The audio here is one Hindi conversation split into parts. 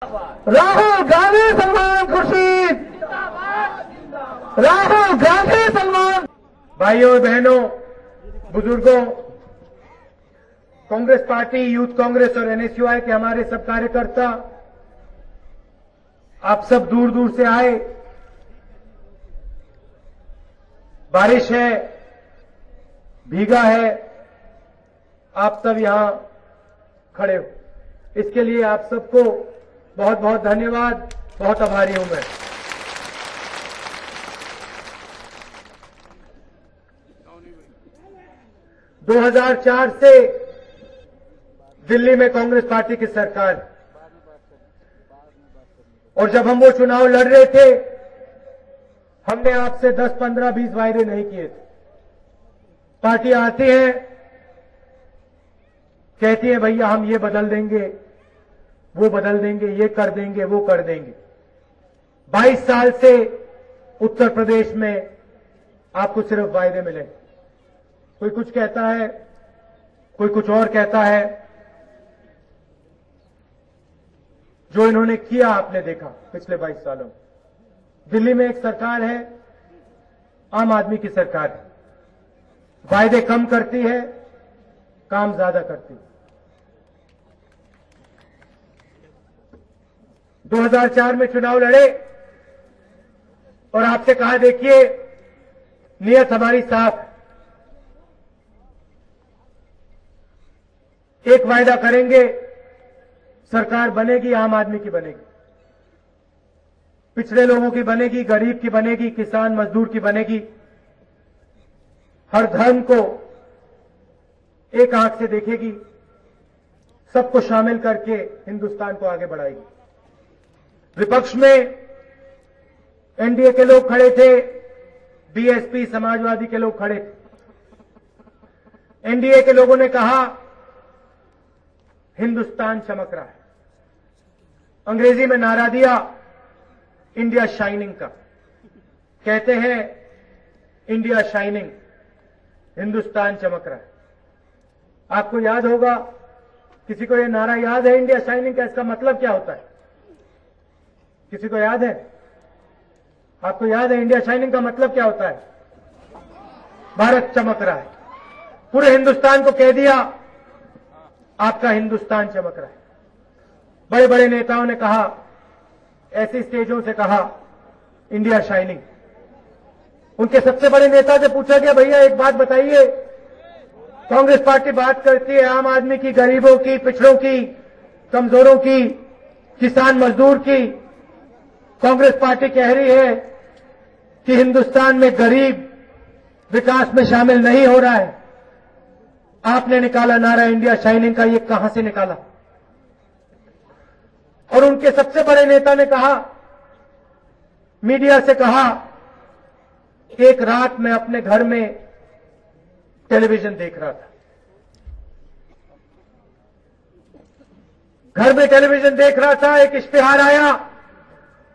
राहुल गांधी सलमान खुर्शीद, राहुल गांधी सलमान। भाइयों बहनों बुजुर्गों, कांग्रेस पार्टी, यूथ कांग्रेस और एनएसयूआई के हमारे सब कार्यकर्ता, आप सब दूर दूर से आए। बारिश है, भीगा है, आप सब यहां खड़े हो, इसके लिए आप सबको बहुत बहुत धन्यवाद, बहुत आभारी हूं मैं। दो 2004 से दिल्ली में कांग्रेस पार्टी की सरकार, और जब हम वो चुनाव लड़ रहे थे, हमने आपसे 10, 15, 20 वायदे नहीं किए थे। पार्टी आती है, कहती है भैया हम ये बदल देंगे, वो बदल देंगे, ये कर देंगे, वो कर देंगे। 22 साल से उत्तर प्रदेश में आपको सिर्फ वायदे मिले। कोई कुछ कहता है, कोई कुछ और कहता है। जो इन्होंने किया आपने देखा पिछले 22 सालों में। दिल्ली में एक सरकार है, आम आदमी की सरकार है, वायदे कम करती है, काम ज्यादा करती है। 2004 में चुनाव लड़े और आपसे कहा देखिए नियत हमारी साफ, एक वायदा करेंगे, सरकार बनेगी, आम आदमी की बनेगी, पिछड़े लोगों की बनेगी, गरीब की बनेगी, किसान मजदूर की बनेगी, हर धर्म को एक आंख से देखेगी, सबको शामिल करके हिंदुस्तान को आगे बढ़ाएगी। विपक्ष में एनडीए के लोग खड़े थे, बीएसपी समाजवादी के लोग खड़े थे। एनडीए के लोगों ने कहा हिंदुस्तान चमक रहा है, अंग्रेजी में नारा दिया इंडिया शाइनिंग का। कहते हैं इंडिया शाइनिंग, हिंदुस्तान चमक रहा है। आपको याद होगा, किसी को यह नारा याद है इंडिया शाइनिंग का? इसका मतलब क्या होता है? किसी को याद है? आपको याद है इंडिया शाइनिंग का मतलब क्या होता है? भारत चमक रहा है। पूरे हिंदुस्तान को कह दिया आपका हिंदुस्तान चमक रहा है। बड़े बड़े नेताओं ने कहा, ऐसी स्टेजों से कहा इंडिया शाइनिंग। उनके सबसे बड़े नेता से पूछा गया, भैया एक बात बताइए, कांग्रेस पार्टी बात करती है आम आदमी की, गरीबों की, पिछड़ों की, कमजोरों की, किसान मजदूर की। कांग्रेस पार्टी कह रही है कि हिंदुस्तान में गरीब विकास में शामिल नहीं हो रहा है। आपने निकाला नारा इंडिया शाइनिंग का, ये कहां से निकाला? और उनके सबसे बड़े नेता ने कहा, मीडिया से कहा, एक रात में अपने घर में टेलीविजन देख रहा था, घर में टेलीविजन देख रहा था, एक इश्तिहार आया,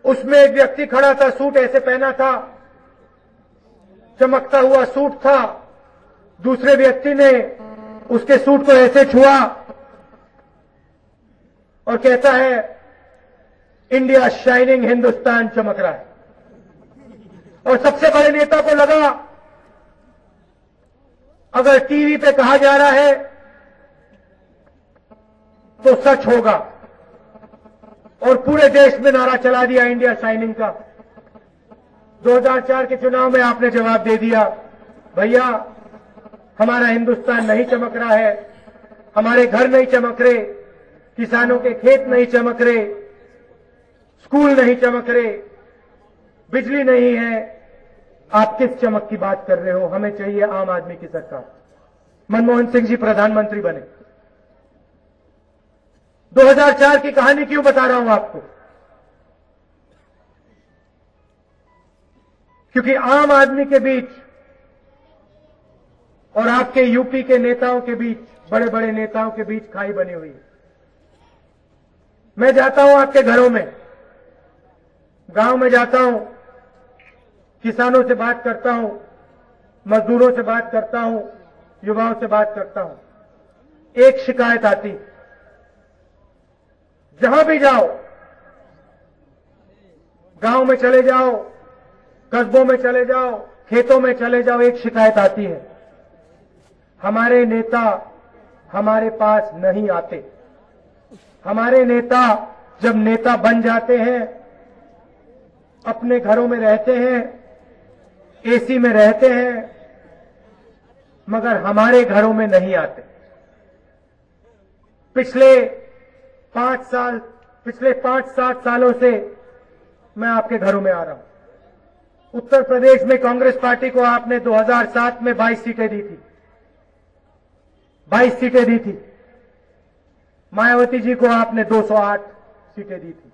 उसमें एक व्यक्ति खड़ा था, सूट ऐसे पहना था, चमकता हुआ सूट था। दूसरे व्यक्ति ने उसके सूट को ऐसे छुआ और कहता है इंडिया शाइनिंग, हिंदुस्तान चमक रहा है। और सबसे बड़े नेता को लगा अगर टीवी पे कहा जा रहा है तो सच होगा, और पूरे देश में नारा चला दिया इंडिया शाइनिंग का। 2004 के चुनाव में आपने जवाब दे दिया, भैया हमारा हिंदुस्तान नहीं चमक रहा है, हमारे घर नहीं चमक रहे, किसानों के खेत नहीं चमक रहे, स्कूल नहीं चमक रहे, बिजली नहीं है। आप किस चमक की बात कर रहे हो? हमें चाहिए आम आदमी की सरकार। मनमोहन सिंह जी प्रधानमंत्री बने। 2004 की कहानी क्यों बता रहा हूं आपको? क्योंकि आम आदमी के बीच और आपके यूपी के नेताओं के बीच, बड़े बड़े नेताओं के बीच खाई बनी हुई है। मैं जाता हूं आपके घरों में, गांव में जाता हूं, किसानों से बात करता हूं, मजदूरों से बात करता हूं, युवाओं से बात करता हूं। एक शिकायत आती, जहां भी जाओ गांव में चले जाओ, कस्बों में चले जाओ, खेतों में चले जाओ, एक शिकायत आती है, हमारे नेता हमारे पास नहीं आते। हमारे नेता जब नेता बन जाते हैं, अपने घरों में रहते हैं, एसी में रहते हैं, मगर हमारे घरों में नहीं आते। पिछले 5-7 सालों से मैं आपके घरों में आ रहा हूं। उत्तर प्रदेश में कांग्रेस पार्टी को आपने 2007 में 22 सीटें दी थी, 22 सीटें दी थी। मायावती जी को आपने 208 सीटें दी थी।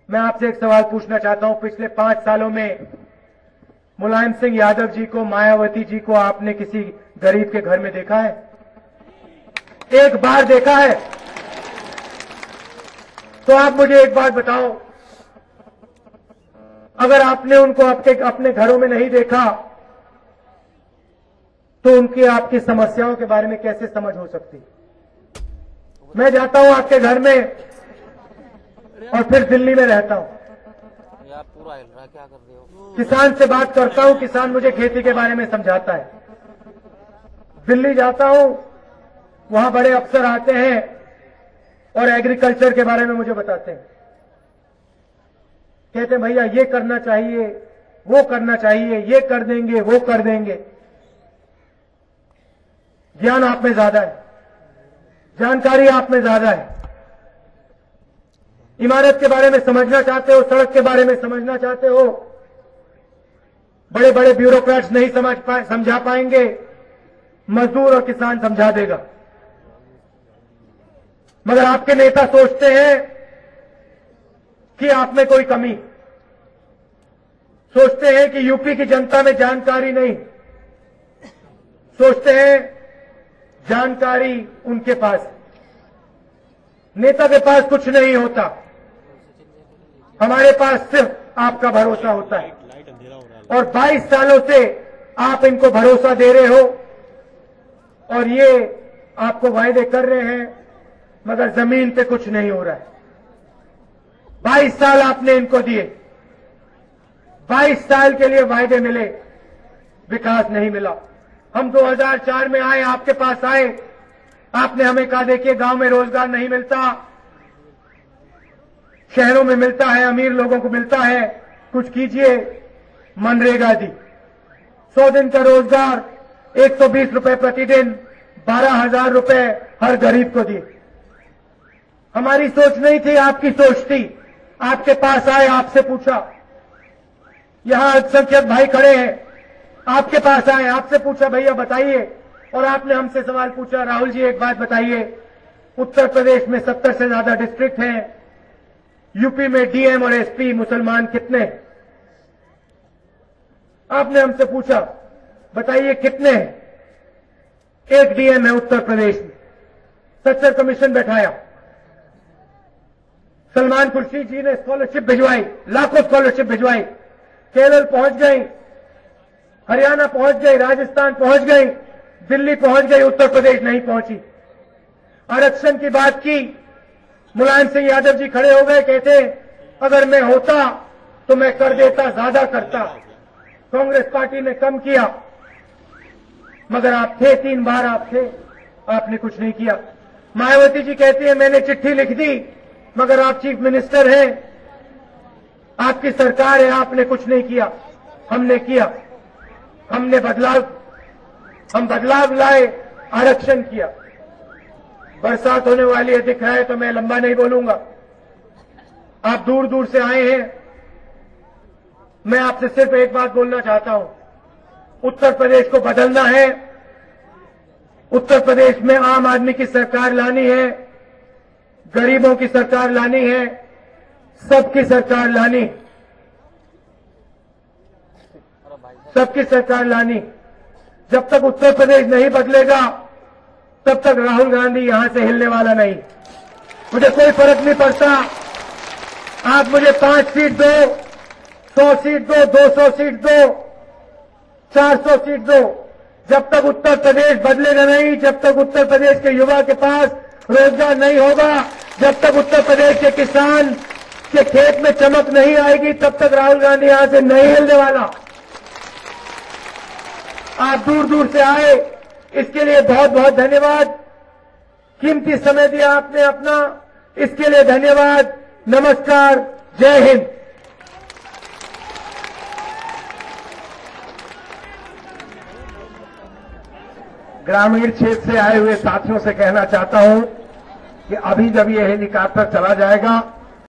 मैं आपसे एक सवाल पूछना चाहता हूं, पिछले 5 सालों में मुलायम सिंह यादव जी को, मायावती जी को आपने किसी गरीब के घर में देखा है? एक बार देखा है? तो आप मुझे एक बात बताओ, अगर आपने उनको अपने घरों में नहीं देखा तो उनकी आपकी समस्याओं के बारे में कैसे समझ हो सकती? मैं जाता हूं आपके घर में और फिर दिल्ली में रहता हूं, यार पूरा हिल रहा है, क्या कर रहे हो? किसान से बात करता हूं, किसान मुझे खेती के बारे में समझाता है। दिल्ली जाता हूं, वहां बड़े अफसर आते हैं और एग्रीकल्चर के बारे में मुझे बताते हैं, कहते हैं भैया ये करना चाहिए, वो करना चाहिए, ये कर देंगे, वो कर देंगे। ज्ञान आप में ज्यादा है, जानकारी आप में ज्यादा है, इमारत के बारे में समझना चाहते हो, सड़क के बारे में समझना चाहते हो, बड़े बड़े ब्यूरोक्रेट्स नहीं समझा पाएंगे, मजदूर और किसान समझा देगा। मगर आपके नेता सोचते हैं कि आप में कोई कमी, सोचते हैं कि यूपी की जनता में जानकारी नहीं, सोचते हैं जानकारी उनके पास, नेता के पास कुछ नहीं होता, हमारे पास सिर्फ आपका भरोसा होता है। और 22 सालों से आप इनको भरोसा दे रहे हो और ये आपको वायदे कर रहे हैं, मगर जमीन पे कुछ नहीं हो रहा है। 22 साल आपने इनको दिए, 22 साल के लिए वायदे मिले, विकास नहीं मिला। हम 2004 में आए, आपके पास आए, आपने हमें कहा देखिए गांव में रोजगार नहीं मिलता, शहरों में मिलता है, अमीर लोगों को मिलता है, कुछ कीजिए। मनरेगा दी, 100 दिन का रोजगार, 120 रुपए प्रतिदिन, 12,000 रुपए हर गरीब को दिए। हमारी सोच नहीं थी, आपकी सोच थी। आपके पास आए, आपसे पूछा, यहां अल्पसंख्यक भाई खड़े हैं, आपके पास आए, आपसे पूछा भैया बताइए, और आपने हमसे सवाल पूछा राहुल जी एक बात बताइए, उत्तर प्रदेश में 70 से ज्यादा डिस्ट्रिक्ट हैं, यूपी में डीएम और एसपी मुसलमान कितने? आपने हमसे पूछा बताइए कितने हैं? एक डीएम है उत्तर प्रदेश में, सच्चर कमीशन बैठाया, सलमान खुर्शीद जी ने स्कॉलरशिप भिजवाई, लाखों स्कॉलरशिप भिजवाई, केरल पहुंच गई, हरियाणा पहुंच गई, राजस्थान पहुंच गई, दिल्ली पहुंच गई, उत्तर प्रदेश नहीं पहुंची। आरक्षण की बात की, मुलायम सिंह यादव जी खड़े हो गए, कहते अगर मैं होता तो मैं कर देता, ज्यादा करता। कांग्रेस पार्टी ने कम किया, मगर आप थे, 3 बार आप थे, आपने कुछ नहीं किया। मायावती जी कहती है मैंने चिट्ठी लिख दी, मगर आप चीफ मिनिस्टर हैं, आपकी सरकार है, आपने कुछ नहीं किया। हमने किया, हमने बदलाव लाए, आरक्षण किया। बरसात होने वाली है, दिख रहा है, तो मैं लंबा नहीं बोलूंगा। आप दूर दूर से आए हैं, मैं आपसे सिर्फ एक बात बोलना चाहता हूं, उत्तर प्रदेश को बदलना है, उत्तर प्रदेश में आम आदमी की सरकार लानी है, गरीबों की सरकार लानी है, सबकी सरकार लानी, सबकी सरकार लानी। जब तक उत्तर प्रदेश नहीं बदलेगा तब तक राहुल गांधी यहां से हिलने वाला नहीं। मुझे कोई फर्क नहीं पड़ता, आप मुझे 5 सीट दो, 100 सीट दो, 200 सीट दो, 400 सीट दो, जब तक उत्तर प्रदेश बदलेगा नहीं, जब तक उत्तर प्रदेश के युवा के पास रोजगार नहीं होगा, जब तक उत्तर प्रदेश के किसान कि खेत में चमक नहीं आएगी तब तक राहुल गांधी यहां से नहीं हिलने वाला। आप दूर दूर से आए, इसके लिए बहुत बहुत धन्यवाद। कीमती समय दिया आपने अपना, इसके लिए धन्यवाद। नमस्कार, जय हिंद। ग्रामीण क्षेत्र से आए हुए साथियों से कहना चाहता हूं कि अभी जब ये हेलीकॉप्टर चला जाएगा